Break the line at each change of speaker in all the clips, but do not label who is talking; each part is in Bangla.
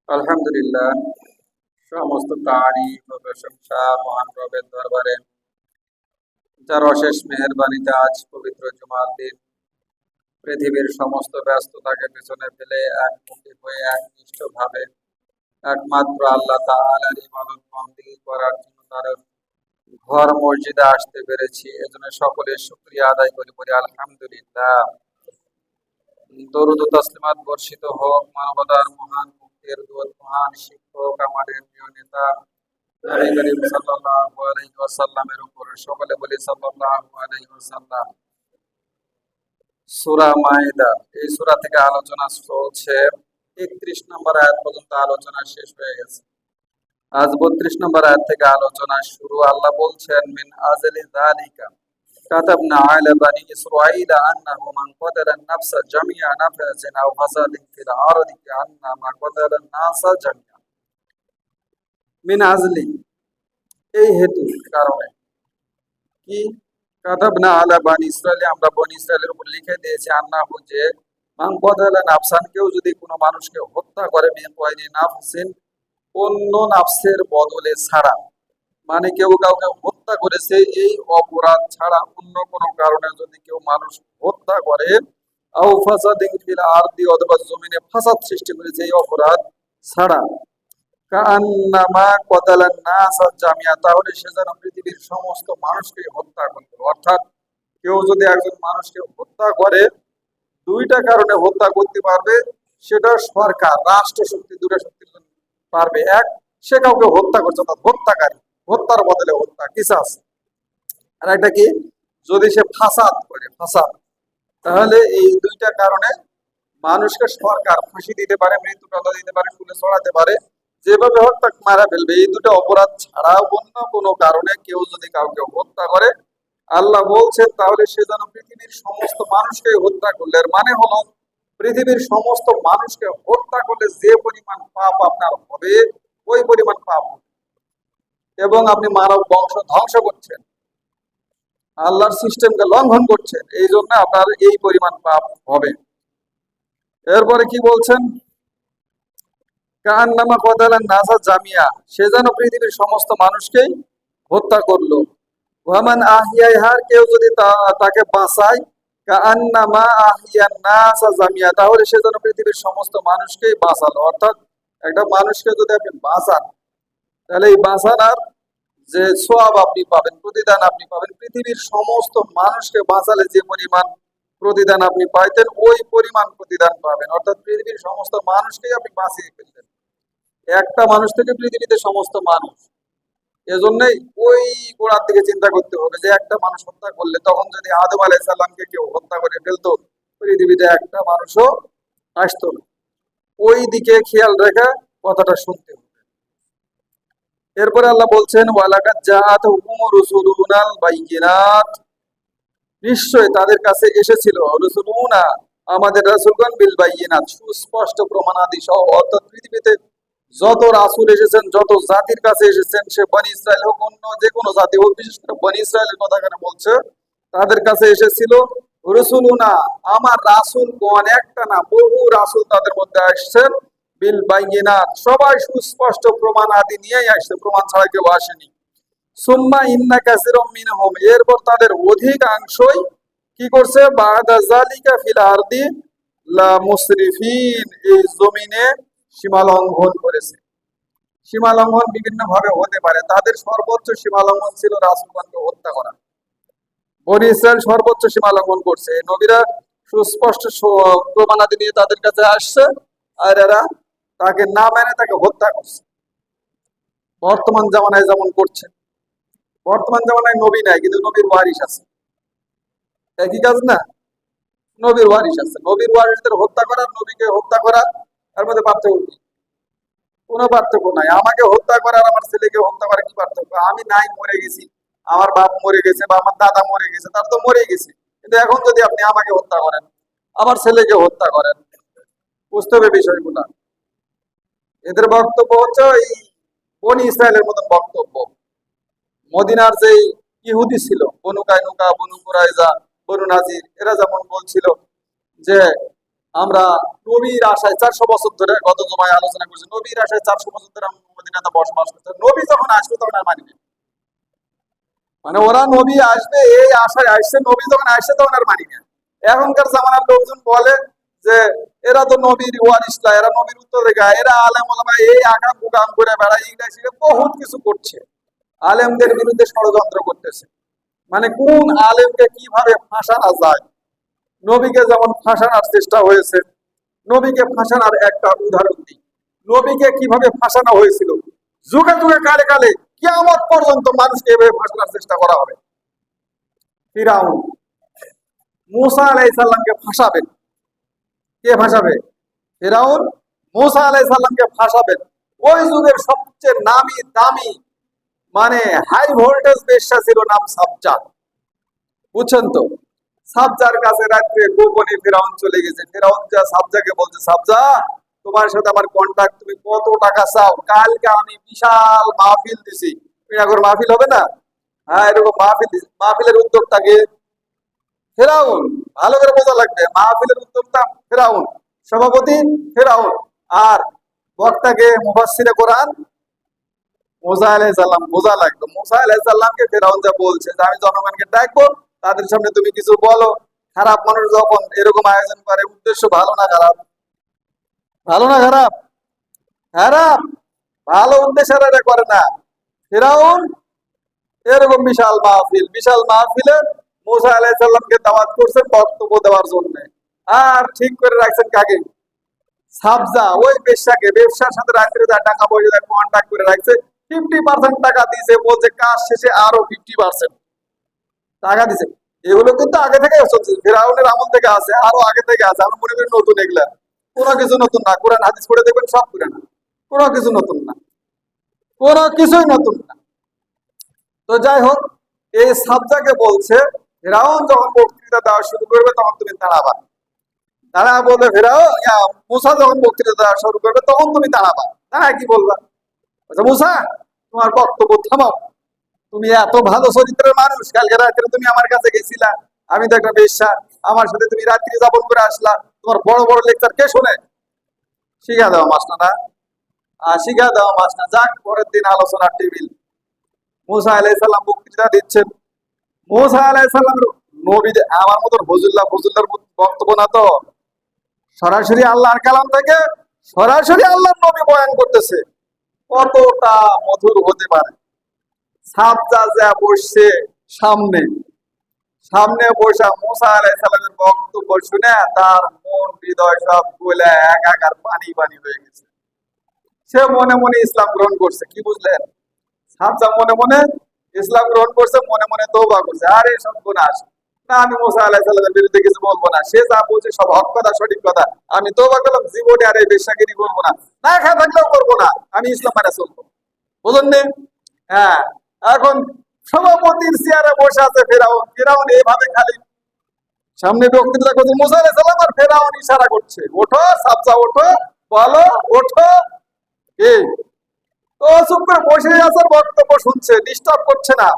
আলহামদুলিল্লাহ, সমস্ত তারিফ ও প্রশংসা মহান রবের দরবারে, যার অশেষ মেহেরবানিতে আজ পবিত্র জুমার দিন পৃথিবীর সমস্ত ব্যস্ততাকে পেছনে ফেলে একমুখী হয়ে একনিষ্ঠভাবে একমাত্র আল্লাহ তাআলার ইবাদত বন্দেগী করার জন্য তার ঘর মসজিদে আসতে পেরেছি। এজন্য সকলের শুকরিয়া আদায় করি, বলি আলহামদুলিল্লাহ। দরুদ ও তাসলিমাত বর্ষিত হোক মানবতার মহান মুক্তির দূত, মহান শিক্ষক, আমাদের প্রিয় নেতা নবী করিম সাল্লাল্লাহু আলাইহি ওয়াসাল্লামের উপর। সকলে বলি সাল্লাল্লাহু আলাইহি ওয়াসাল্লাম। সূরা মাইদা, এই সূরা থেকে আলোচনা চলছে। 31 নম্বর আয়াত পর্যন্ত আলোচনা শেষ হয়ে গেছে। আজ 32 নম্বর আয়াত থেকে আলোচনা শুরু। আল্লাহ বলছেন, মিন আজলি যালিকা কাতাবনা আলা বানি ইসরাঈলা আন্নাহু মান কতালা আন-নাফসা জামিআ নাফসিন আও ফাসাদিন ফিল আরদি কান্নামা কতালা আন-নাসা জামিআ। মিন আজলি, এই হেতু, কারণে। কি? কাতাবনা আলা বানি ইসরাঈল, আমরা বনি ইসরাইলের উপর লিখে দিয়েছি, আন্নাহু, যে মান কতালা নাফসান, কেউ যদি কোনো মানুষকে হত্যা করে, মিন গায়রি নাফসিন, অন্য নাফসের বদলে ছাড়া, মানে কেউ কাউকে হত্যা করেছে এই অপরাধ ছাড়া, অন্য কোনো কারণে যদি কেউ মানুষ হত্যা করে, আও ফাসাদিন ফিল আরদি, অথবা জমিনে ফাসাদ সৃষ্টি করেছে এই অপরাধ ছাড়া, কাআন্নামা কতালান নাসা জামিআ, তাহলে সে যেন পৃথিবীর সমস্ত মানুষকে হত্যা করলো। অর্থাৎ কেউ যদি একজন মানুষকে হত্যা করে, দুইটা কারণে হত্যা করতে পারবে। সেটা সরকার, রাষ্ট্র শক্তি, দুটা শক্তির জন্য পারবে। এক, সে কাউকে হত্যা করছে, অর্থাৎ হত্যাকারী, হত্যার বদলে হত্যা, কিসাস। আর একটা কি? যদি সে ফাসাদ করে, ফাসাদ, তাহলে এই দুইটা কারণে মানুষকে সরকার ফাঁসি দিতে পারে, মৃত্যুদণ্ড দিতে পারে, শুলে চড়াতে পারে, যেভাবে হোক তাকে মারা ফেলবে। এই দুটো অপরাধ ছাড়াও অন্য কোনো কারণে কেউ যদি কাউকে হত্যা করে, আল্লাহ বলছেন, তাহলে সে যেন পৃথিবীর সমস্ত মানুষকে হত্যা করলে। এর মানে হলো, পৃথিবীর সমস্ত মানুষকে হত্যা করলে যে পরিমাণ পাপ আপনার হবে, ওই পরিমাণ পাপ হবে। এবং আপনি মানব বংশ ধ্বংস করছেন, আল্লাহর সিস্টেমকে লঙ্ঘন করছেন, এই জন্য আপনার এই পরিমাণ পাপ হবে। এরপরে কি বলছেন? কান্নামা কতালান নাসা জামিয়া, সে যেন পৃথিবীর সমস্ত মানুষকেই হত্যা করলো। ওয়ামান আহিয়াহা, কেউ যদি তাকে বাঁচায়, কান্নামা আহিয়ান নাসা জামিয়া, তাহলে সে যেন পৃথিবীর সমস্ত মানুষকেই বাঁচালো। অর্থাৎ একটা মানুষকে যদি আপনি বাঁচান, তাহলে এই বাঁচানোর যে সোয়াব আপনি পাবেন, প্রতিদান আপনি পাবেন, পৃথিবীর সমস্ত মানুষকে বাঁচালে যে পরিমাণ প্রতিদান আপনি পাইতেন, ওই পরিমাণ প্রতিদান পাবেন। অর্থাৎ পৃথিবীর সমস্ত মানুষকেই আপনি বাঁচিয়ে ফেললেন, একটা মানুষ থেকে পৃথিবীতে সমস্ত মানুষ। এজন্যই ওই গোড়ার দিকে চিন্তা করতে হবে, যে একটা মানুষ হত্যা করলে, তখন যদি আদম আলাইহিস সালামকে কেউ হত্যা করে ফেলতো, পৃথিবীতে একটা মানুষও আসতো না। ওই দিকে খেয়াল রেখে কথাটা শুনতে হবে। এরপরে আল্লাহ বলছেন, ওয়ালাকাদ জাআতহুম রুসুলুনাল বাইয়িনাত, নিশ্চয় তাদের কাছে এসেছিল রুসুলুনা, আমাদের রাসূলগণ, বিল বাইয়িনাত, সুস্পষ্ট প্রমাণাদি সহ। অর্থাৎ পৃথিবীতে যত রাসূল এসেছেন, যত জাতির কাছে এসেছেন, সে বনি ইসরাইল হোক, অন্য যে কোনো জাতি হোক, বিশেষ করে বনি ইসরাইলের কথা এখানে বলছে, তাদের কাছে এসেছিল রুসুলুনা, আমার রাসূলগণ, একটা না, বহু রাসূল তাদের মধ্যে আসছেন, বিল বাইয়িনাত, সবাই সুস্পষ্ট প্রমাণ আদি নিয়েই আসছে, প্রমাণ ছাড়া কেউ আসেনি। সুম্মা ইন্না কাসীরাম মিনহুম, এরপর তাদের অধিকাংশই কি করছে, বাদা যালিকা ফিল আরদি লা মুসরিফিন, এই জমিনে সীমা লঙ্ঘন করেছে। সীমা লঙ্ঘন বিভিন্ন ভাবে হতে পারে। তাদের সর্বোচ্চ সীমা লঙ্ঘন ছিল রাসূলগণকে হত্যা করা। বনি ইসরাইল সর্বোচ্চ সীমা লঙ্ঘন করছে। নবীরা সুস্পষ্ট প্রমাণাদি নিয়ে তাদের কাছে আসছে, আর এরা তাকে না মেনে তাকে হত্যা করছে। বর্তমান জামানায় যেমন করছে। বর্তমান জামানায় নবী নাই, কিন্তু নবীর ওয়ারিস আছে। একই কাজ না? নবীর ওয়ারিস আছে, নবীর ওয়ারিসদের হত্যা করা, নবীকে হত্যা করা, এর মধ্যে পার্থক্য কি? কোনো পার্থক্য নাই। আমাকে হত্যা করা আর আমার ছেলেকে হত্যা করা কি পার্থক্য? আমি নাই, মরে গেছি, আমার বাপ মরে গেছে বা আমার দাদা মরে গেছে, তার তো মরে গেছে। কিন্তু এখন যদি আপনি আমাকে হত্যা করেন, আমার ছেলেকে হত্যা করেন, বুঝতে হবে বিষয়গুলো। এদের বক্তব্য হচ্ছে এই বনি ইসরায়েলের মতন বক্তব্য। মদিনার যে ইহুদি ছিল, বনু কায়নুকা, বনু কুরাইজা, বনু নাজির, এরা যেমন বলছিল যে আমরা নবীর আশায় 400 বছর ধরে গত জমায় আলোচনা করছি, নবীর আশায় 400 বছর ধরে আমরা মদিনাতে বসবাস করছি। নবী যখন আসবে তখন আর মানিবে, মানে ওরা নবী আসবে এই আশায় আসছে, নবী যখন আসছে তখন আর মানি না। এখনকার জামানার লোকজন বলে যে এরা তো নবীর ওয়ারিস না, এরা নবীর উত্তরাধিকার, এরা আলেম ওলামা এই আকাম কুকাম করে বেড়ায়, এইটা সেটা বহুত কিছু করছে, আলেমদের বিরুদ্ধে ষড়যন্ত্র করতেছে। মানে কোন আলেমকে কিভাবে ফাঁসানো যায়, নবীকে যেমন ফাঁসানোর চেষ্টা হয়েছে, নবীকে ফাঁসানোর একটা উদাহরণ দিই। নবীকে কিভাবে ফাঁসানো হয়েছিল, যুগে যুগে কালে কালে কিয়ামত পর্যন্ত মানুষকে এভাবে ফাঁসানোর চেষ্টা করা হবে। ফিরাউন মুসা আলাইহিস সালামকে ফাঁসাবেন, কে ফাঁসাবে? ফিরাউন মুসা আলাইহিস সালামকে ফাঁসাবেন। ওই যুগের সবচেয়ে নামি দামি মানে হাই ভোল্টেজ বেশ্যা ছিল, নাম সাবজা, বুঝছেন তো? সাবজার কাছে রাত্রে গোপনে ফিরাউন চলে গেছে। ফিরাউন যা সাবজাকে বলছে, সাবজা তোমার সাথে আমার কন্ট্যাক্ট, তুমি কত টাকা চাও? কালকে আমি বিশাল মাহফিল দিছি। এখন মাহফিল হবে না? হ্যাঁ, এরকম মাহফিল দিছি। মাহফিলের উদ্যোক্তাকে ফেরাউন, ভালো করে বোঝা লাগবে, মাহফিলের উদ্যোক্তা ফেরাউন, সভাপতি ফেরাউন, আর বক্তাকে মুফাসসিরে কোরআন মুসা আলাইহিস সালাম। বোঝা লাগবে মুসা আলাইহিস সালামকে ফেরাউন যা বলছে যে আমি জনগণকে ডাকবো, তাদের সামনে তুমি কিছু বলো। খারাপ মানুষ যখন এরকম আয়োজন করে, উদ্দেশ্য ভালো না খারাপ? ভালো না খারাপ? খারাপ। ভালো উদ্দেশ্যে এটা করে না। ফেরাউন এরকম বিশাল মাহফিল, বিশাল মাহফিলে মুসা আলাইহিস সালামকে দাওয়াত করছেন বক্তব্য দেওয়ার জন্য, আর ঠিক করে রাখছেন কাকে? সাবজা, ওই বেশ্যাকে, ব্যবসার সাথে রাত্রে যা টাকা পয়সা কন্ট্যাক্ট করে রাখছে। 50% টাকা দিয়েছে, বলছে কাজ শেষে আরো 50% টাকা দিছে। এগুলো কিন্তু আগে থেকে চলছে, ফেরাউনের আমল থেকে আছে, আরো আগে থেকে আছে। আমরা মনে করি নতুন, এগুলা কোনো কিছু নতুন না। কোরআন হাদিস পড়ে দেখবেন সব পুরানো, কোনো কিছু নতুন না, কোনো কিছুই নতুন না। তো যাই হোক, এই সাবজাকে বলছে ফেরাউন যখন বক্তৃতা দেওয়া শুরু করবে তখন তুমি দাঁড়াবা। তারা বলবে ফেরাও, মুসা যখন বক্তৃতা দেওয়া শুরু করবে তখন তুমি দাঁড়াবা। তারা কি বলবা? আচ্ছা মুসা, তোমার বক্তব্য থামাও। তুমি এত ভালো চরিত্রের মানুষ, কালকে রাত্রে তুমি আমার কাছে গেছিলা, আমি তো একটা বেশ্যা, আমার সাথে তুমি রাত্রি যাপন করে আসলা, তোমার বড় বড় লেকচার কে শোনে? শিখা দেওয়া মাস্টার না, শিখা দেওয়া মাস্টার। যাক, পরের দিন আলোচনার টেবিল, মুসা আলাইহিস সালাম বক্তৃতা দিচ্ছেন। মুসা আলাইহিস সালাম নবী, আমার মতন হুজুল্লাহ ফজুল্লাহর বক্তব্য না তো, সরাসরি আল্লাহর কালাম থেকে সরাসরি আল্লাহর নবী বয়ান করতেছে, কতটা মধুর হতে পারে। সাবজা যা বসছে সামনে, সামনে বসা মুসা আলাইহিস সালামের বক্তব্য শুনে তার মন হৃদয় সব গলে একাকার পানি পানি হয়ে গেছে। সে মনে মনে ইসলাম গ্রহণ করছে। কি বুঝলেন? সাবজা মনে মনে ইসলাম গ্রহণ করছে, মনে মনে তওবা করছে, আরে সব গুনাহ না, আমি মুসা আলাইহিস সালামের বিরুদ্ধে কিছু বলবো না, সে যা বলছে সব হক কথা, সঠিক কথা, আমি তওবা করলাম, জীবনে আর এই বেশ্যাগিরি করবো না, না খায় থাকলেও করবো না, আমি ইসলাম মানে চলবো। বুঝলেন না? হ্যাঁ, এখন সভাপতির চেয়ারে বসে আছে ফেরাউন। ফেরাউন এইভাবে খালি সামনে বক্তৃতা করছে, মুসা আলাইহিস সালাম আর ফেরাউন ইশারা করছে, ওঠো সাবজা, ওঠো, বলো, ওঠো। কি? তো চুপ করে বসে আছে, বক্তব্য শুনছে, ডিস্টার্ব করছে না।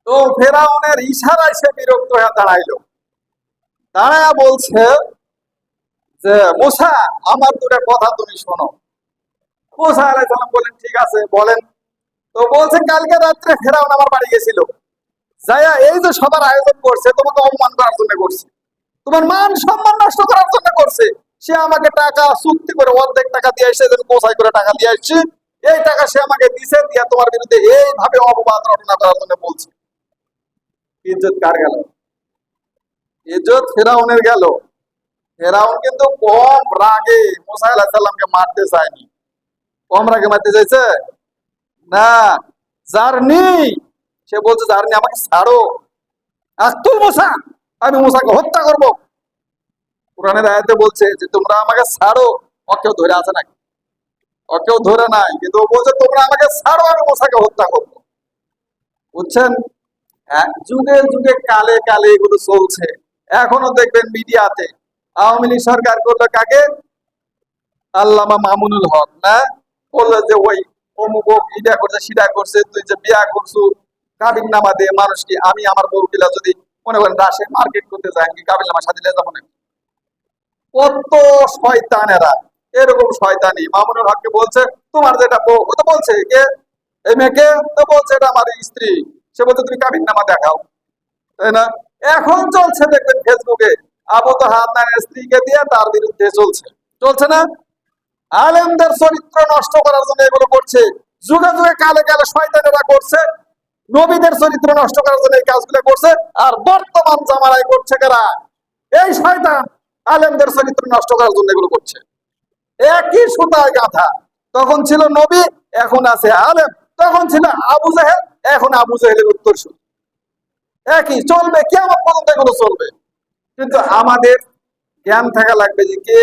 তো ফেরাউনের ইশারায় সে বিরক্ত হয়ে দাঁড়াইলো, দাঁড়ায়া বলছে যে মুসা, আমার দুটো কথা তুমি শোনো। মুসা আলাইহিস সালাম বলেন, ঠিক আছে বলেন। তো বলছে, কালকে রাত্রে ফেরাউন আমার বাড়ি গেছিল, যাইয়া এই যে সবার আয়োজন করছে তোমাকে অপমান করার জন্য করছে, তোমার মান সম্মান নষ্ট করার জন্য করছে। সে আমাকে টাকা চুক্তি করে অর্ধেক টাকা দিয়ে আসছে, কোথায় করে টাকা দিয়ে আসছে, এই টাকা সে আমাকে দিছে, দিয়া তোমার বিরুদ্ধে এইভাবে অপবাদ রটনা করার জন্য বলছে। ইজ্জত কার গেল? ইজ্জত ফেরাউনের গেল। ফেরাউন কিন্তু কম রাগে মুসা আলাইহিস সালামকে মারতে চায়নি। কম রাগে মারতে চাইছে না। জারনি, সে বলছে জারনি আমাকে ছাড়ো, আক্তুল মুসা, আমি মুসাকে হত্যা করব। কোরআনের আয়াতে বলছে যে তোমরা আমাকে ছাড়ো। ওকেও ধরে আছে নাকি? ওকেও ধরে নাই, কিন্তু ও বলছে তোমরা আমাকে ছাড়ো, আমি মুসাকে হত্যা করব। বুঝছেন? যুগে যুগে কালে কালে এগুলো চলছে। এখনো দেখবেন মিডিয়াতে আওয়ামী লীগ সরকার করলো কাকে? আল্লামা মামুনুল হক না, বললো যে ওই অমুক ইটা করছে সিটা করছে, তুই যে বিয়া করছু কাবিল নামা দিয়ে মানুষ কি, আমি আমার বউকিলা যদি মনে করেন রাশে মার্কেট করতে যাই কি কাবিল নামা সাথে যাবো নাকি? কত শয়তানেরা, এরকম শয়তানি মামুনুল হককে বলছে তোমার যেটা বউ, ও তো বলছে কে, এই মেয়েকে তো বলছে এটা আমার স্ত্রী, সে বলছে তুমি কাবিননামা দেখাও, তাই না? এখন চলছে দেখবেন ফেসবুকে আবু হাদনানের স্ত্রীকে দিয়ে তার বিরুদ্ধে চলছে, চলছে না? আলেমদের চরিত্র নষ্ট করার জন্য এগুলো করছে, যুগে যুগে কালে কালে শয়তানেরা করছে, নবীদের চরিত্র নষ্ট করার জন্য এই কাজগুলো করছে, আর বর্তমান জামানায় করছে কারা? এই শয়তান আলেমদের চরিত্র নষ্ট করার জন্য এগুলো করছে। একই সুতায় গাঁথা, তখন ছিল নবী, এখন আছে আলেম, তখন ছিল আবু জাহেল, এখন আবু জাহেলের উত্তরসূরি, একই চলবে কিয়ামত পর্যন্ত এগুলো চলবে। কিন্তু আমাদের জ্ঞান থাকা লাগবে যে কে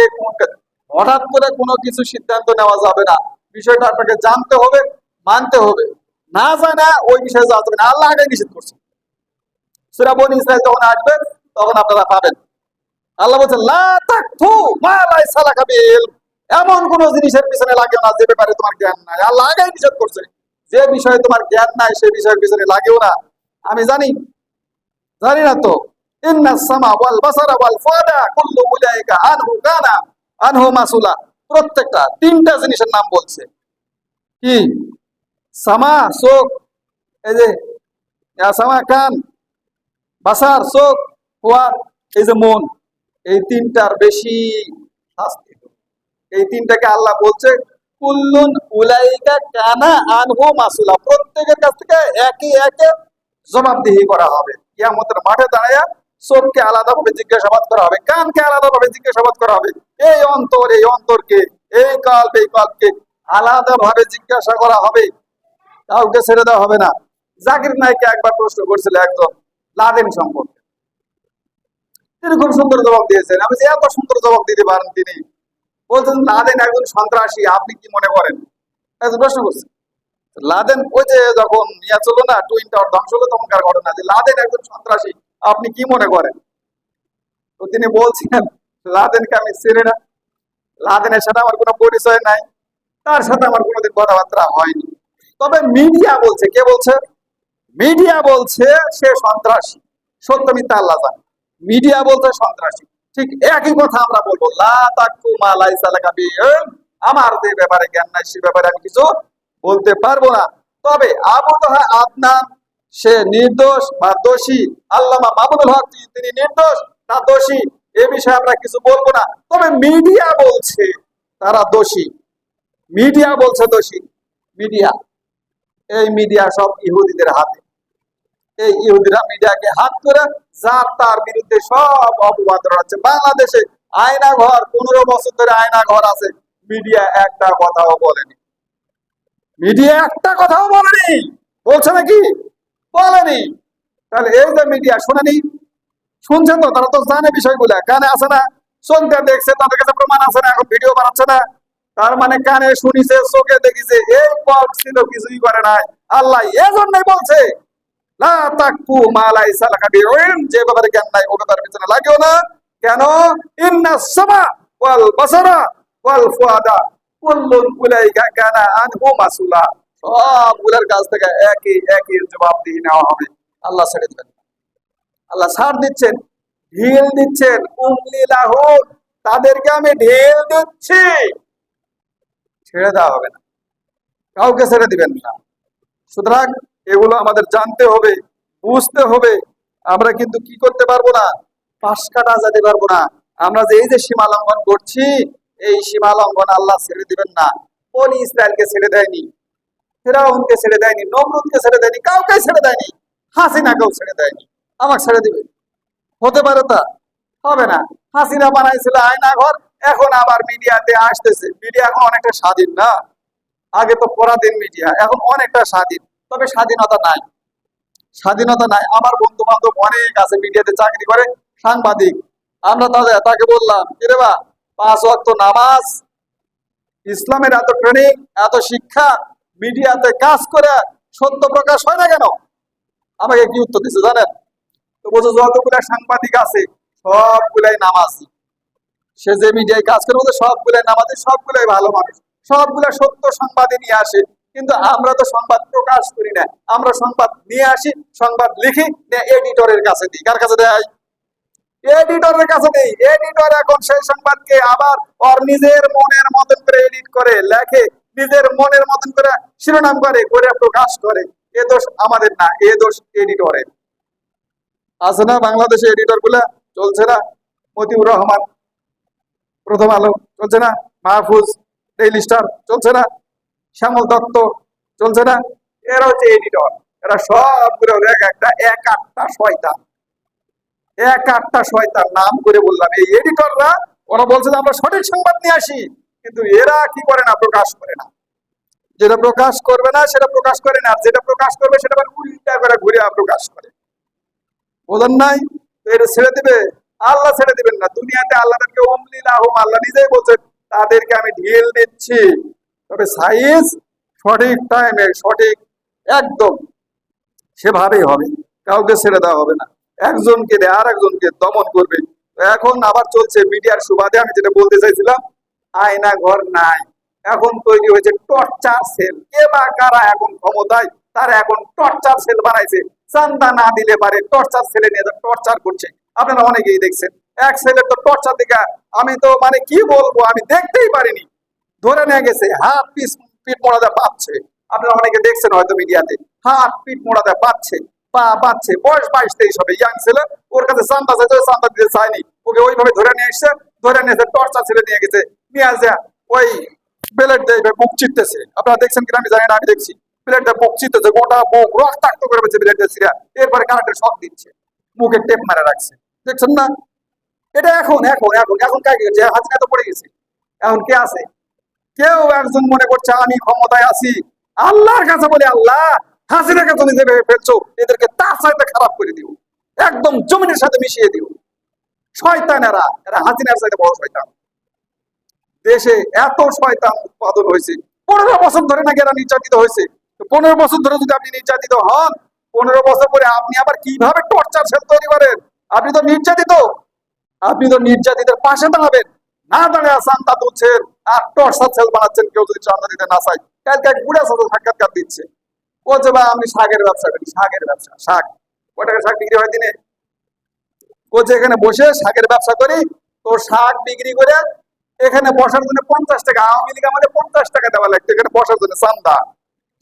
হঠাৎ করে কোনো কিছু সিদ্ধান্ত নেওয়া যাবে না, বিষয়টা আপনাকে জানতে হবে, মানতে হবে, না জানা ওই বিষয়ে যাওয়া যাবে না, আল্লাহ আগে নিষেধ করছে। সূরা বনী ইসরাঈল যখন আসবে তখন আপনারা পাবেন, আল্লাহ বলছে লা তাকফু মা লাইসা লাকা বিহি ইলম, এমন কোন জিনিসের পিছনে লাগেও না যে ব্যাপারে তোমার জ্ঞান নাই। আল্লাহ আগেই নিষেধ করছে, যে বিষয়ে তোমার জ্ঞান নাই সেই বিষয়ের পিছনে লাগেও না। আমি জানি, জানি না তো, ইন্নাস সামা ওয়াল বাসারা ওয়াল ফুআদা কুল্লু উলাইকা আনহু কানা আনহু মাসুলা, প্রত্যেকটা তিনটা জিনিসের নাম বলছে। কি? সামা চোখ, এই যে সামা কান, বাসার চোখ, ফুয়াদ এই যে মন, এই তিনটার বেশি শাস্তি। এই তিনটাকে আল্লাহ বলছে কুল্লুন উলাইকা কানা আনহু মাসুলা, প্রত্যেকের কাছ থেকে একে একে জবাবদিহি করা হবে। কিয়ামতের মাঠে দাঁড়ায়া চোখকে আলাদাভাবে জিজ্ঞাসাবাদ করা হবে, কানকে আলাদাভাবে জিজ্ঞাসাবাদ করা হবে, এই অন্তরকে, এই কল্পকে আলাদাভাবে জিজ্ঞাসা করা হবে, কাউকে ছেড়ে দেওয়া হবে না। জাকির নাইকে একবার প্রশ্ন করছিল একজন লাদেন সম্পর্কে, তিনি খুব সুন্দর জবাব দিয়েছেন। আমি যে এত সুন্দর জবাব দিতে পারেন তিনি বলছেন লাদেন একজন সন্ত্রাসী, আপনি কি মনে করেন? প্রশ্ন করছে লাদেন, ওই যে যখন ইয়া চলো না টুইন টাওয়ার ধ্বংস হলো তখনকার ঘটনা, যে লাদেন একজন সন্ত্রাসী, আপনি কি মনে করেন? তো তিনি বলছিলেন লাদেনকে আমি চিনি না, লাদেনের সাথে আমার কোনো পরিচয় নাই, তার সাথে আমার কোনোদিন কথাবার্তা হয়নি, তবে মিডিয়া বলছে, কে বলছে? মিডিয়া বলছে সে সন্ত্রাসী, সত্য মিথ্যা আল্লাহ জানে, মিডিয়া বলছে সন্ত্রাসী। ঠিক একই কথা আমরা বলবো, লা তাকফু মা লাইসা লাকা বিহি ইলম, আমার যে ব্যাপারে জ্ঞান নাই সে ব্যাপারে আমি কিছু বলতে পারবো না। তবে আবু আদনান সে নির্দোষ বা দোষী, আল্লামা মামুনুল হক তিনি নির্দোষ না দোষী, এ বিষয়ে আমরা কিছু বলবো না। তবে মিডিয়া বলছে তারা দোষী, মিডিয়া বলছে দোষী, মিডিয়া, এই মিডিয়া সব ইহুদিদের হাতে, এই ইহুদিরা মিডিয়াকে হাত করে যার তার বিরুদ্ধে সব অপবাদ রয়েছে। বাংলাদেশে আয়না ঘর 15 বছর ধরে আয়না ঘর আছে, মিডিয়া একটা কথাও বলেনি, মিডিয়া একটা কথাও বলেনি, বলছে নাকি? বলেনি। তাহলে এই যে মিডিয়া শোনেনি, শুনছেন তো, তারা তো জানে বিষয়গুলা, কানে আছে না, শুনতে দেখছে, তাদের কাছে প্রমাণ আছে না, এখন ভিডিও বানাচ্ছে না, তার মানে কানে শুনিছে, চোখে দেখিছে, এই পথ ছিল, কিছুই করে নাই। আল্লাহ এজন্যই বলছে লা তাকফু মা লাইসা লাকা বিহি ইলম, যে ব্যাপারে জ্ঞান নাই ও ব্যাপারে পিছনে লাগেও না। কেন? ইন্নাস সামা ওয়াল বাসারা ওয়াল ফুআদা কুল্লুন উলাইকা কানা আনহু মাসুলা, সবগুলোর কাছ থেকে একই একই জবাবদিহি নেওয়া হবে। আল্লাহ ছেড়ে দেবেন, আল্লাহ ছাড় দিচ্ছেন, ঢিল দিচ্ছেন, উমলি লাহুম, তাদেরকে আমি ঢিল দিচ্ছি, ছেড়ে দেওয়া হবে না, কাউকে ছেড়ে দিবেন না। সুতরাং এগুলো আমাদের জানতে হবে, বুঝতে হবে। আমরা কিন্তু কি করতে পারবো না, পাশ কাটা যেতে পারবো না। আমরা যে এই যে সীমা লঙ্ঘন করছি, এই সীমা লঙ্ঘন আল্লাহ ছেড়ে দিবেন না। বনি ইসরায়েলকে ছেড়ে দেয়নি, ফিরাউনকে ছেড়ে দেয়নি, নমরুদকে ছেড়ে দেয়নি, কাউকে ছেড়ে দেয়নি, হাসিনাকেও ছেড়ে দেয়নি। আমাকে ছেড়ে দিবে? হতে পারে? তা হবে না। হাসিনা বানাইছিল আয়না ঘর, এখন আবার মিডিয়াতে আসতেছে, মিডিয়া এখন অনেকটা স্বাধীন না, আগে তো পরাধীন মিডিয়া, এখন অনেকটা স্বাধীন, তবে স্বাধীনতা নাই, স্বাধীনতা নাই। আমার বন্ধু বান্ধব অনেক আছে মিডিয়াতে চাকরি করে, সাংবাদিক, আমরা তাকে বললাম কিরে বা 5 ওয়াক্ত নামাজ, ইসলামের এত ট্রেনিং, এত শিক্ষা, মিডিয়াতে কাজ করে সত্য প্রকাশ হয় না কেন? আমাকে কি উত্তর দিচ্ছে জানেন? তো বলছে যতগুলা সাংবাদিক আছে সবগুলাই নামাজি, সে যে মিডিয়ায় কাজ করে বলছে সবগুলাই নামাজি, সবগুলাই ভালো মানুষ, সবগুলা সত্য সংবাদে নিয়ে আসে, কিন্তু আমরা তো সংবাদ প্রকাশ করি না, আমরা সংবাদ নিয়ে আসি, সংবাদ লিখি, এডিটরের কাছে দিই, কার কাছে দেয়? এডিটরের কাছে নেই। এডিটর এখন সেই সংবাদকে আবার ওর নিজের মনের মতন করে এডিট করে লেখে, নিজের মনের মতন করে শিরোনাম করে করে প্রকাশ করে। এ দোষ আমাদের না, এ দোষ এডিটরের। আছে না বাংলাদেশে এডিটর গুলা? চলছে না? মতিউর রহমান, প্রথম আলো চলছে না? মাহফুজ, ডেইলি স্টার চলছে না? শ্যামল দত্ত চলছে না? এরা হচ্ছে এডিটর। এরা সবগুলো এক আটটা শয়তান, এক আটটা শয়তান নাম করে বললাম। এই এডিটররা ওরা বলছে যে আমরা সঠিক সংবাদ নিয়ে আসি, কিন্তু এরা কি করে না, প্রকাশ করে না। যেটা প্রকাশ করবে না সেটা প্রকাশ করে না, যেটা প্রকাশ করবে সেটা আবার উল্টা করে ঘুরে প্রকাশ করে। বোঝেন নাই? তো এটা ছেড়ে দিবে? আল্লাহ ছেড়ে দিবেন না। দুনিয়াতে আল্লাহকে উমলিলাহুম, আল্লাহ নিজেই বলছেন তাদেরকে আমি ঢিল দিচ্ছি, তবে সাইজ সঠিক টাইমে সঠিক একদম সেভাবেই হবে, কাউকে ছেড়ে দেওয়া হবে না। একজনকে দিয়ে আর একজনকে দমন করবে। এখন আবার চলছে মিডিয়ার সুবাদে, আমি যেটা বলতে চাইছিলাম, আয়না ঘর নাই, এখন তৈরি হয়েছে টর্চার সেল। কে বা কারা এখন ক্ষমতায়, তারা এখন টর্চার সেল বানাইছে। চান্দা না দিলে পারে টর্চার সেলে নিয়ে টর্চার করছে। আপনারা অনেকেই দেখছেন। এক ছেলের তো টর্চার দিকে আমি তো মানে কি বলবো, আমি দেখতেই পারিনি। ধরে নিয়ে গেছে, হাত পিঠ মোড়াতে পাচ্ছে। আপনারা অনেকে দেখছেন হয়তো মিডিয়াতে, হাত পিঠ মোড়াতে পাচ্ছে, পা পাচ্ছে। বয়স 22-23 হবে, ইয়াং ছেলে। ওর কাছে চান্দা চাইতে, চান্দা দিতে চায়নি, ওকে ওইভাবে ধরে নিয়ে এসছে। ধরে নিয়ে এসে টর্চার ছেলে নিয়ে গেছে, নিয়ে আসে ওই প্লেট দিয়ে বুক চিপতেছে। আপনারা দেখছেন কিনা আমি জানি না, আমি দেখছি প্লেটটা বুক চিপতেছে, গোটা বুক রক্তাক্ত করে ফেলছে প্লেট দিয়ে ছিঁড়া। এরপরে কারেন্টের শক দিচ্ছে, মুখে টেপ মারা রাখছে। দেখছেন না? এটা এখন এখন এখন এখন কাকে যে হাজিরা তো পড়ে গেছে। এখন কে আছে? কেউ একজন মনে করছে আমি ক্ষমতায় আছি, আল্লাহর কাছে বলে আল্লাহ হাসিনাকে তুমি যে ভেবে ফেলছো, এদেরকে তার সাথে খারাপ করে দিও, একদম জমিনের সাথে মিশিয়ে দিও। শয়তান এরা, এরা হাসিনার সাথে বড় শয়তান। দেশে এত শয়তান উৎপাদন হয়েছে। 15 বছর ধরে নাকি এরা নির্যাতিত হয়েছে। 15 বছর ধরে যদি আপনি নির্যাতিত হন, 15 বছর পরে আপনি আবার কিভাবে টর্চার সেল তৈরি করেন? আপনি তো নির্যাতিত, আপনি তো নির্যাতিতের পাশে দাঁড়াবেন, না দাঁড়িয়ে চান্দা তুলছেন আর টর্চার সেল বানাচ্ছেন। কেউ যদি চান্দা দিতে না চায়, কালকে এক বুড়ার সাথে সাক্ষাৎকার দিচ্ছে, বলছে ভাই আমি শাকের ব্যবসা করি। শাকের ব্যবসা? শাক কয় টাকা শাক বিক্রি হয় দিনে? বলছে এখানে বসে শাকের ব্যবসা করি, তো শাক বিক্রি করে এখানে বসার জন্য 50 টাকা, আওয়ামী লীগ আমাদের 50 টাকা দেওয়া লাগতো এখানে বসার জন্য চান্দা।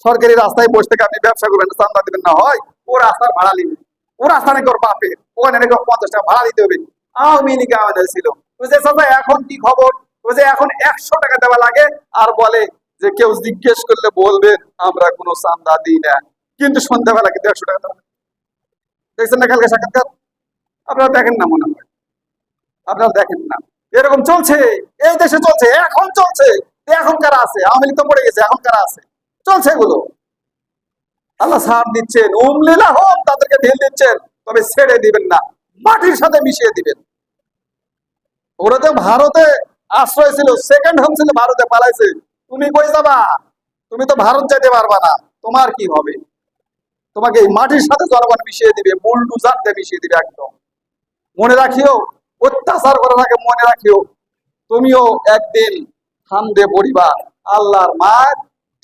সরকারি রাস্তায় বসে থেকে আপনি ব্যবসা করবেন, চান্দা দিবেন না হয়? ও রাস্তার ভাড়া নিবে, ও রাস্তা নাকি ওর বাপের, ওখানে নাকি 50 টাকা ভাড়া দিতে হবে। আওয়ামী লীগ আমাদের ছিল। বুঝতে চান্দা এখন কি খবর? বুঝে এখন 100 টাকা দেওয়া লাগে, আর বলে যে কেউ জিজ্ঞেস করলে বলবেন আমরা কোনো চান্দা দিই না, কিন্তু সন্ধ্যাবেলা কিন্তু 100 টাকা দেওয়া। দেখছেন না কালকে সাক্ষাৎকার? আপনারা দেখেন না মনে হয়, আপনারা দেখেন না। এরকম চলছে এই দেশে, চলছে এখন, চলছে। এখন কারা আছে? আওয়ামী লীগ তো পড়ে গেছে, এখন কারা আছে? চলছে এগুলো। আল্লাহ ছাড় দিচ্ছেন, উমলিলা হোক, তাদেরকে ঢিল দিচ্ছেন, তবে ছেড়ে দিবেন না, মাটির সাথে মিশিয়ে দিবেন। ওরা তো ভারতে আশ্রয় ছিল, সেকেন্ড হোম ছিল, ভারতে পালাইছে। তুমি কই যাবা? তুমি তো ভারত যেতে পারবা না, তোমার কি হবে? তোমাকে এই মাটির সাথে জনগণ মিশিয়ে দিবে, বুলডুজার দিয়ে মিশিয়ে দিবে একদম। মনে রাখিও, অত্যাচার করার আগে মনে রাখিও, তুমিও একদিন থামবে পরিবার। আল্লাহর মার,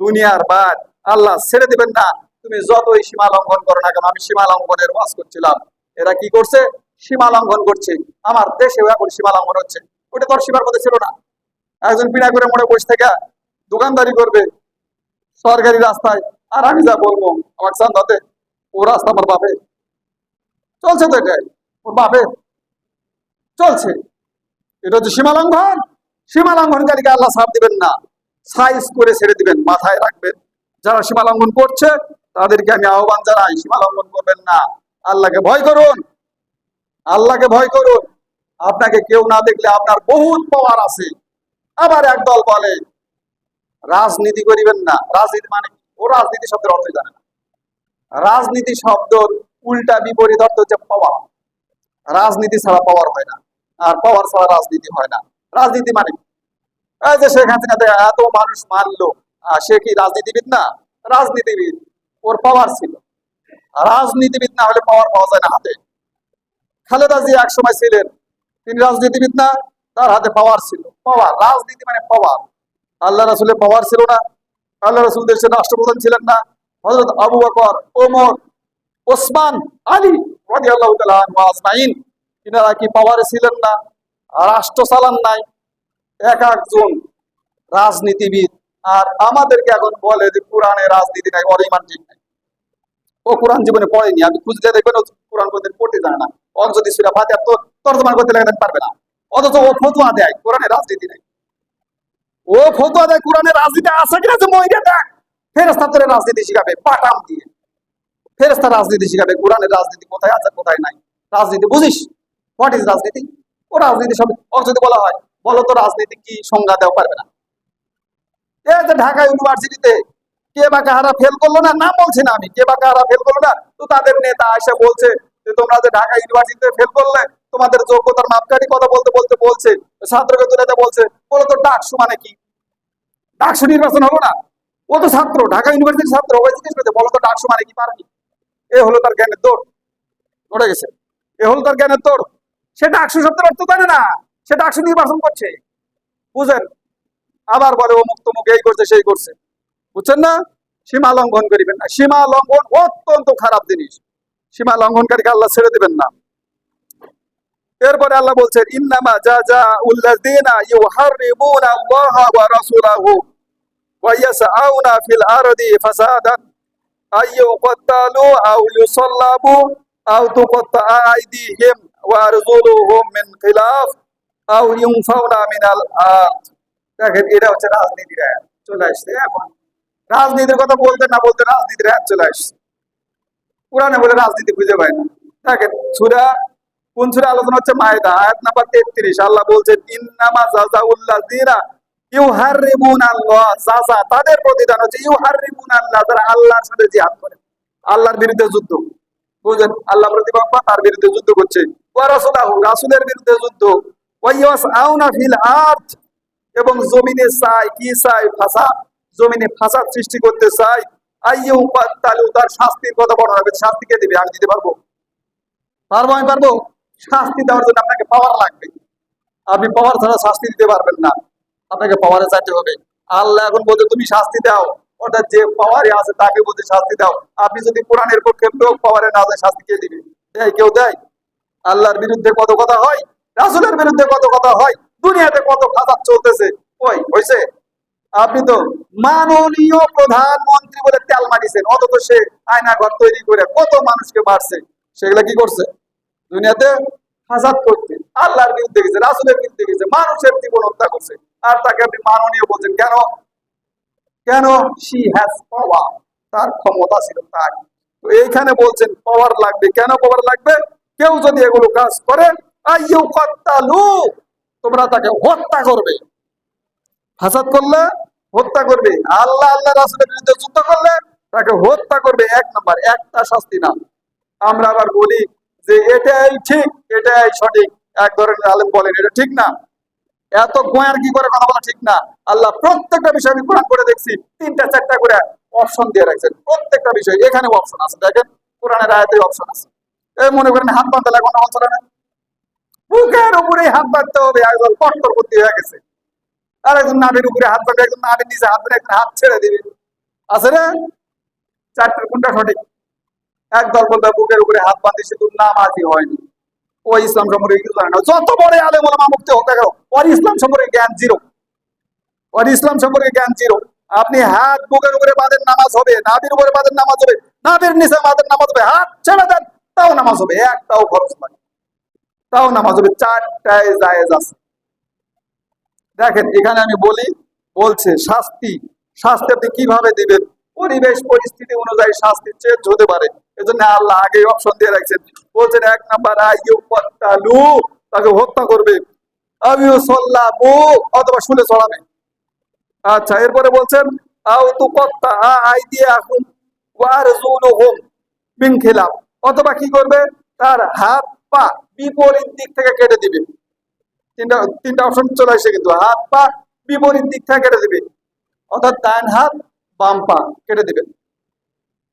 দুনিয়ার বার, আল্লাহ ছেড়ে দিবেন না। তুমি যতই সীমা লঙ্ঘন করো না কেন, আমি সীমা লঙ্ঘনের ওয়াজ করছিলাম, এরা কি করছে? সীমা লঙ্ঘন করছে। আমার দেশেও এখন সীমা লঙ্ঘন হচ্ছে। ওটা তোর সীমার মধ্যে ছিল না। একজন বিনা করে মনে বসে থেকে দোকানদারি করবে সরকারি রাস্তায়, আর আমি যা বলবো আমার চান্দাতে, ও রাস্তা আমার বাপে চলছে, তো এটাই ওর বাপে চলছে। এটা হচ্ছে সীমা লঙ্ঘন। সীমা লঙ্ঘনকারীকে আল্লাহ ছাড় দিবেন না, সাইজ করে ছেড়ে দিবেন। মাথায় রাখবেন, যারা সীমা লঙ্ঘন করছে তাদেরকে আমি আহ্বান জানাই, সীমা লঙ্ঘন করবেন না। আল্লাহকে ভয় করুন, আল্লাহকে ভয় করুন। আপনাকে কেউ না দেখলে আপনার বহুত পাওয়ার আছে। আবার একদল বলে রাজনীতি করিবেন না। রাজনীতি মানে ও রাজনীতি শব্দের অর্থ জানে না। রাজনীতি শব্দর উল্টা বিপরীত অর্থ হচ্ছে পাওয়ার। রাজনীতি ছাড়া পাওয়ার হয় না, আর পাওয়ার ছাড়া রাজনীতি হয় না। রাজনীতি মানে এই যে শেখ হাসিনাতে এত মানুষ মারলো, সে কি রাজনীতিবিদ না? রাজনীতিবিদ, ওর পাওয়ার ছিল। রাজনীতিবিদ না হলে পাওয়ার পাওয়া যায় না হাতে। খালেদা জিয়া এক সময় ছিলেন, তিনি রাজনীতিবিদ না, তার হাতে পাওয়ার ছিল। পাওয়ার, রাজনীতি মানে পাওয়ার। আল্লাহ রাসূলের পাওয়ার ছিল না? আল্লাহ রাসূল দেশের রাষ্ট্রপ্রধান ছিলেন না? হযরত আবু বকর, ওমর, ওসমান, আলী রাদিয়াল্লাহু তাআলা আনহু আজমাইন ইনারা কি পাওয়ারে ছিলেন না, রাষ্ট্র চালান নাই, এক একজন রাজনীতিবিদ। আর আমাদেরকে এখন বলে যে কোরআনে রাজনীতি নাই, ওর ইমান ঠিক নাই। ও কোরআন জীবনে পড়েনি, আমি খুঁজলে দেখবেন ও কোরআন কোনদিন পড়তে জানে না। ওর যদি সূরা ফাতিহা তো তর্জমা করতে লাগেন পারবে না, অথচ ও ফতোয়া দেয় কোরআনে রাজনীতি নাই। ও ফতোয়া দেয় কোরআনে রাজনীতি আছে কিনা, যে মইরা দেখ। ফেরেশতা তোরে রাজনীতি শিখাবে পাটাম দিয়ে, ফেরেশতা রাজনীতি শিখাবে। কোরআনের রাজনীতি কোথায় আছে কোথায় নাই, রাজনীতি বুঝিস? হোয়াট ইজ রাজনীতি? ও রাজনীতি সব ওর যদি বলা হয় বলো তো রাজনীতি কি, সংজ্ঞা দেওয়া পারবে না। এই যে ঢাকা ইউনিভার্সিটিতে কে বা কাহারা ফেল করলো না, নাম বলছি না আমি, কে বা কাহারা ফেল করলো না, তো তাদের নেতা এসে বলছে যে তোমরা যে ঢাকা ইউনিভার্সিটিতে ফেল করলে তোমাদের যোগ্যতার মাপকাঠি কথা বলতে বলতে বলছে, ছাত্রকে তুলে বলছে বলো তো ডাকসু মানে কি। ডাকসু নির্বাচন হলো না, ও তো ছাত্র, ঢাকা ইউনিভার্সিটির ছাত্র, ওই জিজ্ঞেস করছে বলো তো ডাকসু মানে কি, পারেনি। এ হলো তার জ্ঞানের দৌড়, নড়ে গেছে। এ হলো তার জ্ঞানের দৌড়। সে ডাকসু শব্দের অর্থ জানে না, সে ডাকসু নির্বাচন করছে, বুঝেন? আবার বলে ও মুক্ত মুখ এই করছে সেই করছে, বুঝছেন না? সীমা লঙ্ঘন করিবেন না, সীমা লঙ্ঘন অত্যন্ত খারাপ জিনিস। সীমা লঙ্ঘনকারীকে আল্লাহ ছেড়ে দিবেন না। এরপরে আল্লাহ বলছেন ইন্নামা জাযাউল্লাযীনা ইউহাররিমুনা আল্লাহ ওয়া রাসূলাহু ওয়া ইয়াসআউনা ফিল আরদি ফাসাদান আইয়ুকাত্তালু আও ইউসাল্লাবু আও তুকাত্তাআ আইদিহিম ওয়া আরজুলুহুম মিন খিলাফ আও ইউনফাউনা মিনাল আরদ। দেখেন এটা হচ্ছে রাজনীতির আয়াত চলে আসছে। এখন রাজনীতির কথা বলতে না বলতে রাজনীতির আয়াত চলে আসছে। কোরআনে বলে রাজনীতি খুঁজে পায় না। দেখেন সূরা, কোন সূরা আলোচনা হচ্ছে? মায়েদা, আয়াত নাম্বার 33। আল্লাহ বলছেন ইন্নামা জাযাউল্লাযীনা ইউহাররিমুনা আল্লাহ, জাযা তাদের প্রতিদান হচ্ছে ইউহাররিমুনা আল্লাহ, যারা আল্লাহর সাথে জিহাদ করে, আল্লাহর বিরুদ্ধে যুদ্ধ। বুঝেন? আল্লাহ প্রতিপক্ষ তার বিরুদ্ধে যুদ্ধ করছে, ওয়া রাসূলাহু রাসূলের বিরুদ্ধে যুদ্ধ, ওয়া ইয়াসআউনা ফিল আরদ এবং জমিনে চাই কি চাই, ফাসাদ, জমিনে ফাসাদ সৃষ্টি করতে চাই। আইয়ুকাত্তালু তার শাস্তির কথা বলা হবে। শাস্তি কে দিবে? আমি দিতে পারবো? পারবো? আমি পারবো? শাস্তি দেওয়ার জন্য আপনাকে পাওয়ার লাগবে। আপনি পাওয়ার ছাড়া শাস্তি দিতে পারবেন না, আপনাকে পাওয়ারে চাইতে হবে। আল্লাহ এখন বলতে তুমি শাস্তি দাও, ওটা যে পাওয়ারে আছে তাকে বলতে শাস্তি দাও। আপনি যদি কোরআনের পক্ষে লোক পাওয়ারে না দেয়, শাস্তি কে দিবে? দেয়? কেউ দেয়? আল্লাহর বিরুদ্ধে কত কথা হয়, রাসূলের বিরুদ্ধে কত কথা হয়, দুনিয়াতে কত ফাসাদ চলতেছে, কই হইছে? আপনি তো মাননীয় প্রধানমন্ত্রী বলে তেল মারিছেন, অথচ সে আয়নাঘর তৈরি করে কত মানুষকে মারছে। সেগুলা কি করছে? দুনিয়াতে ফাসাদ করতে, আল্লাহর বিরুদ্ধে গেছে, রাসূলের বিরুদ্ধে গেছে, মানুষের জীবন হত্যা করছে। আর তাকে আপনি মাননীয় বলছেন কেন? কেন? শি হ্যাজ পাওয়ার, তার ক্ষমতা ছিল তাই। তো এইখানে বলছেন পাওয়ার লাগবে। কেন পাওয়ার লাগবে? কেউ যদি এগুলো কাজ করে আইয়ুকাত্তালু তোমরা তাকে হত্যা করবে, ফাসাদ করলে হত্যা করবে, আল্লাহ আল্লাহ রাসূলের বিরুদ্ধে যুদ্ধ করলে তাকে হত্যা করবে। এক নাম্বার, একটা শাস্তি না। আমরা আবার বলি যে এটাই ঠিক, এটাই সঠিক। এক ধরনের আলেম বলেন এটা ঠিক না, এত গোয়ার কি করে কথা বলা ঠিক না। আল্লাহ প্রত্যেকটা বিষয়, আমি কোরআন করে দেখছি, 3টা 4টা করে অপশন দিয়ে রাখছেন প্রত্যেকটা বিষয়। এখানে অপশন আছে, দেখেন কোরআনের আয়াতে অপশন আছে। এই মনে করেন হাত বাঁধতে লাগবে না, চলে না, বুকের উপরে হাত বাঁধতে হবে, একজন কট্টরপন্থী হয়ে গেছে। আর একজন নাভির উপরে হাত বাঁধবে, একজন নাভির নিচে হাত ধরে, একজন হাত ছেড়ে দিবে। আছে না? 4টার কোনটা সঠিক? একদল বলবে বুকের উপরে হাত বাঁধে শুধু নামাজই হয়নি, ও ইসলাম সম্পর্কে কিছু জানে না। যত বড় আলেম ওলামা মুফতি হোক না কেন, ওর ইসলাম সম্পর্কে জ্ঞান জিরো, ওর ইসলাম সম্পর্কে জ্ঞান জিরো। আপনি হাত বুকের উপরে বাঁধেন নামাজ হবে, নাভির উপরে বাঁধেন নামাজ হবে, নাভির নিচে বাঁধেন নামাজ হবে, হাত ছেড়ে দেন তাও নামাজ হবে, একটাও খরচ নাই, তাও নামাজ হবে। 4টায় জায়েজ আছে। দেখেন এখানে আমি বলছে শাস্তি, শাস্তি আপনি কিভাবে দিবেন? পরিবেশ পরিস্থিতি অনুযায়ী শাস্তি চেঞ্জ হতে পারে। এজন্য আল্লাহ আগে অপশন দিয়ে রাখছেন। বলছেন 1 নাম্বার আইয়ুকাত্তালু তাকে হত্যা করবে, আইয়ুসাল্লাবু অথবা শুলে চড়াবে। আচ্ছা, এরপরে বলছেন আও তুকাত্তাআ আইদিয়াহুম ওয়া আরজুলুহুম মিন খিলাফ, অথবা কি করবে? তার হাত পা বিপরীত দিক থেকে কেটে দিবে। তিনটা অপশন চলে আসে, কিন্তু হাত পা বিপরীত দিক থেকে কেটে দিবে, অর্থাৎ ডান হাত বাম পা কেটে দিবে।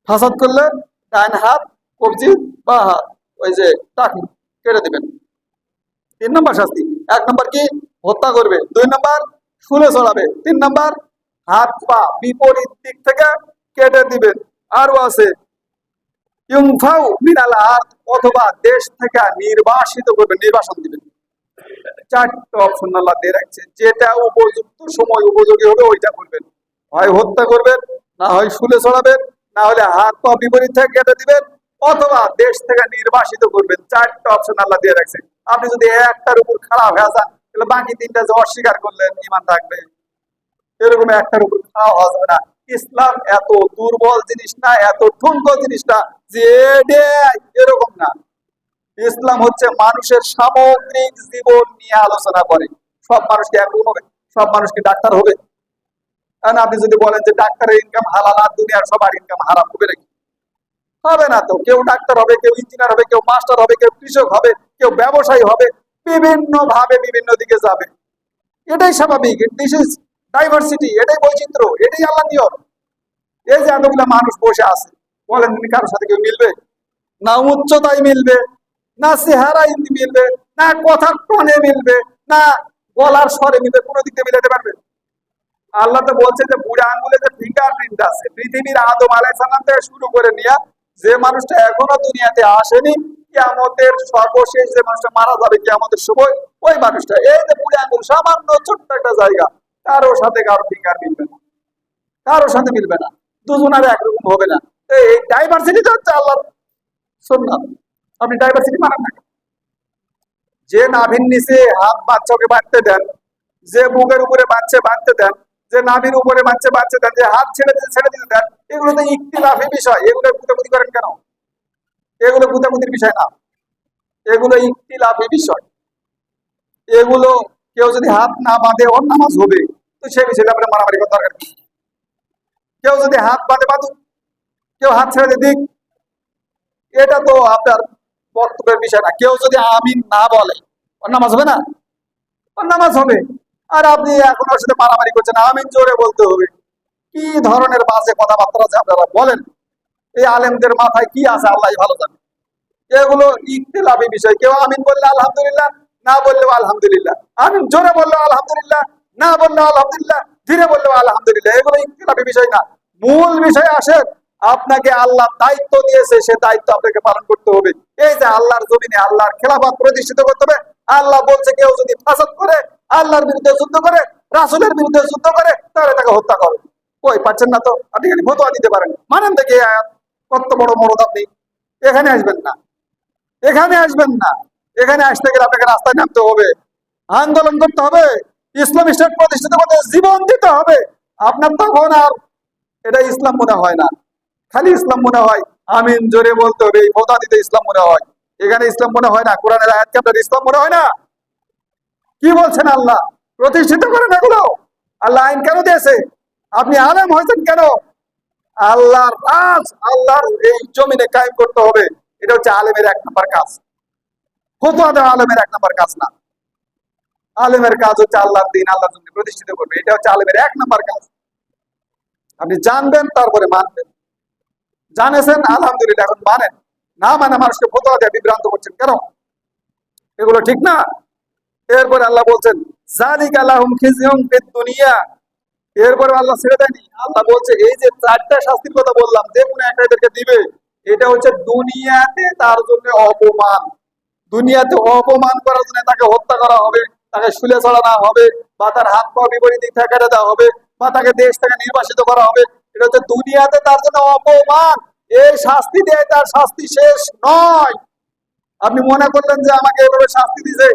ফাসাদ করলে ডান হাত কবজি বা হাত ওই যে টাকু কেটে দিবেন। 3 নম্বর শাস্তি। 1 নম্বর কি? হত্যা করবে। 2 নম্বর শুলে চড়াবে। 3 নম্বর হাত পা বিপরীত দিক থেকে কেটে দিবেন। আরো আছে ইউনফাউ মিনাল আরদ, অথবা দেশ থেকে নির্বাসিত করবেন, নির্বাসন দিবেন। চারটা অপশন আল্লাহ দিয়ে রাখছে, যেটা উপযুক্ত সময় উপযোগী হবে ওইটা করবেন। হয় হত্যা করবেন, না হয় শুলে চড়াবেন, না হলে হাত পা বিপরীত থেকে কেটে দিবেন, অথবা দেশ থেকে নির্বাসিত করবেন। চারটা অপশন আল্লাহ দিয়ে রাখছে। আপনি যদি একটার উপর খারাপ হয়ে যান, তাহলে বাকি তিনটা যে অস্বীকার করলেন ইমান থাকবে? এরকম একটার উপর খাওয়া হওয়া যাবে না। ইসলাম এত দুর্বল জিনিস না, এত ঠুনকো জিনিস না যে এরকম না। ইসলাম হচ্ছে মানুষের সামগ্রিক জীবন নিয়ে আলোচনা করে। সব মানুষকে একরকম হবে? সব মানুষকে ডাক্তার হবে? কারণ আপনি যদি বলেন যে ডাক্তারের ইনকাম হালাল আর দুনিয়ার সবার ইনকাম হারাম, হবে নাকি? হবে না তো। কেউ ডাক্তার হবে, কেউ ইঞ্জিনিয়ার হবে, কেউ মাস্টার হবে, কেউ কৃষক হবে, কেউ ব্যবসায়ী হবে, বিভিন্ন ভাবে বিভিন্ন দিকে যাবে। এটাই স্বাভাবিক। দিস ইজ ডাইভার্সিটি, এটাই বৈচিত্র্য, এটাই আল্লাহ নিয়ম। এই যে এতগুলো মানুষ বসে আছে, বলেন তুমি কারোর সাথে কেউ মিলবে? না উচ্চতায় মিলবে, না চেহারায় মিলবে, না কথার টনে মিলবে, না গলার স্বরে মিলবে, কোনো দিক দিয়ে মিলাতে পারবে? আল্লাহ তো বলছে যে বুড়া আঙ্গুলে যে ফিঙ্গারপ্রিন্ট আছে, পৃথিবীর আদম আলাইহিস সালাম থেকে শুরু করে নিয়ে যে মানুষটা এখনো দুনিয়াতে আসেনি, কিয়ামতের সর্বশেষ যে মানুষটা মারা যাবে কিয়ামতের সময়, ওই মানুষটা, এই যে বুড়া আঙ্গুল, সামান্য ছোট্ট একটা জায়গা, কারোর সাথে কারো ফিঙ্গার মিলবে না, কারোর সাথে মিলবে না, দুজনের একরকম হবে না। এই ডাইভার্সিটিটা হচ্ছে আল্লাহর সুন্নাত। আপনি ডাইভার্সিটি মানেন না। যে নাভির নিচে হাত বাচ্চাকে বাঁধতে দেন, যে বুকের উপরে বাচ্চা বাঁধতে দেন, যে নাভির উপরে বাচ্চা বাঁধতে দেন, যে হাত ছেড়ে দিতে দেন, এগুলো তো ইখতিলাফি বিষয়। এগুলো গুতাগুতি করেন কেন? এগুলো গুতাগুতির বিষয় না, এগুলো ইখতিলাফি বিষয়। এগুলো কেউ যদি হাত না বাঁধে ওর নামাজ হবে, তো সে বিষয়টা আপনার মারামারি করার দরকার কি? কেউ যদি হাত বাঁধে বাঁধুক, কেউ হাত ছেড়ে দিক, এটা তো আপনার বক্তব্যের বিষয় না। কেউ যদি আমিন না বলে ওর নামাজ হবে না? ওর নামাজ হবে। আর আপনি এখন ওর সাথে মারামারি করছেন, আমিন জোরে বলতে হবে। কি ধরনের বাজে কথাবার্তা আছে আপনারা বলেন? এই আলেমদের মাথায় কি আছে আল্লাহ ভালো জানে। এগুলো ইখতিলাফি বিষয়। কেউ আমিন বললে আলহামদুলিল্লাহ, না বললেও আলহামদুলিল্লাহ। আমিন জোরে বললেও আলহামদুলিল্লাহ, না বললেও আলহামদুলিল্লাহ, ধীরে বললেও আলহামদুলিল্লাহ। এগুলো ইখতিলাফি বিষয় না। মূল বিষয় আসেন, আপনাকে আল্লাহ দায়িত্ব দিয়েছে, সে দায়িত্ব আপনাকে পালন করতে হবে। এই যে আল্লাহর জমিনে আল্লাহর খেলাফত প্রতিষ্ঠিত করতে হবে। আল্লাহ বলছে কেউ যদি ফাসাদ করে, আল্লাহর বিরুদ্ধে যুদ্ধ করে, রাসূলের বিরুদ্ধে যুদ্ধ করে, তাহলে তাকে হত্যা করে। কই পাচ্ছেন না তো? আপনি খালি ফতোয়া দিতে পারেন, মানেন দেখি আয়াত। কত বড় মরদ আপনি! এখানে আসবেন না, এখানে আসবেন না। এখানে আসতে গেলে আপনাকে রাস্তায় নামতে হবে, আন্দোলন করতে হবে, ইসলামী স্টেট প্রতিষ্ঠিত করতে জীবন দিতে হবে। আপনার তখন আর এটা ইসলাম মনে হয় না, খালি ইসলাম মনে হয় আমিন জোরে বলতে হবে, এই ফতোয়া দিতে ইসলাম মনে হয়। এখানে ইসলাম মনে হয় না। কোরআনের আয়াতকে আপনার ইসলাম মনে হয় না? কি বলছেন আল্লাহ? প্রতিষ্ঠিত করেন এগুলো। আল্লাহ আইন কেন দিয়েছে? আপনি আলেম হয়েছেন কেন? আল্লাহর রাজ, আল্লাহর এই জমিনে কায়েম করতে হবে। এটা হচ্ছে আলেমের এক নাম্বার কাজ। ফতোয়া দেওয়া আলেমের এক নাম্বার কাজ না। আলেমের কাজ হচ্ছে আল্লাহর দিন আল্লাহর জন্য প্রতিষ্ঠিত করবে। এটা হচ্ছে আলেমের এক নাম্বার কাজ। আপনি জানবেন, তারপরে মানবেন। জানেছেন আলহামদুলিল্লাহ, এখন মানেন। না মানে মানুষকে ফতোয়া দিয়ে বিভ্রান্ত করছেন কেন? এগুলো ঠিক না। এরপরে আল্লাহ বলছেন যালিকা লাহুম খিজিয়ুন ফিদ দুনিয়া। এরপরে আল্লাহ ছেড়ে দেয়নি। আল্লাহ বলছে এই যে চারটা শাস্তির কথা বললাম, যে কোনো একটা এদেরকে দিবে। এটা হচ্ছে দুনিয়াতে তার জন্য অপমান। দুনিয়াতে অপমান করার জন্য তাকে হত্যা করা হবে, তাকে শুলে চড়ানো হবে, বা তার হাত পা বিপরীত দিক থেকে কেটে দেওয়া হবে, বা তাকে দেশ থেকে নির্বাসিত করা হবে। এটা হচ্ছে দুনিয়াতে তার জন্য অপমান। এই শাস্তি দিয়ে তার শাস্তি শেষ নয়। আপনি মনে করলেন যে আমাকে এভাবে শাস্তি দিছে,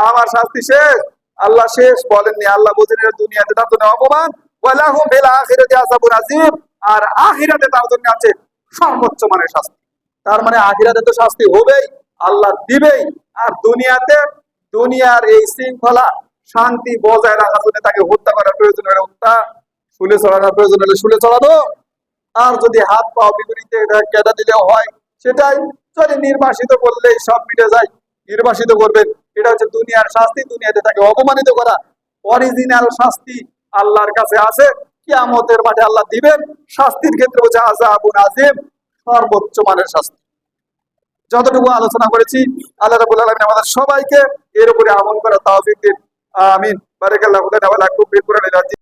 আমার শাস্তি শেষ? আল্লাহ শেষ বলেননি। আল্লাহ বলছেন এটা দুনিয়াতে তার জন্য অপমান, ওয়ালাহুম ফিল আখিরাতি আযাবুন আযীম, আর আখিরাতে তার জন্য আছে সর্বোচ্চ মানের শাস্তি। তার মানে আখিরাতে তো শাস্তি হবেই, আল্লাহ দিবেই। আর দুনিয়াতে দুনিয়ার এই শৃঙ্খলা শান্তি বজায় রাখার জন্য তাকে হত্যা করার প্রয়োজন হলে হত্যা, শুলে চড়ানোর প্রয়োজন হলে শুলে চড়ানো, আর যদি হাত পা বিপরীতে কেটে দিলে হয় সেটাই। যদি নির্বাসিত করলেই সব মিটে যায়, নির্বাসিত করবেন। এটা হচ্ছে দুনিয়ার শাস্তি, দুনিয়াতে তাকে অপমানিত করা। অরিজিনাল শাস্তি আল্লাহর কাছে আছে, কিয়ামতের মাঠে আল্লাহ দিবেন। শাস্তির ক্ষেত্রে হচ্ছে আযাবুন আযীম, সর্বোচ্চ মানের শাস্তি। যতটুকু আলোচনা করেছি, আল্লাহ রাব্বুল আলামিন আমাদের সবাইকে এর উপরে আমল করার তৌফিক দিন। আমিন। বারাকাল্লাহু ফিনা ওয়া লাকুম ফিল কুরআনিল আযীম।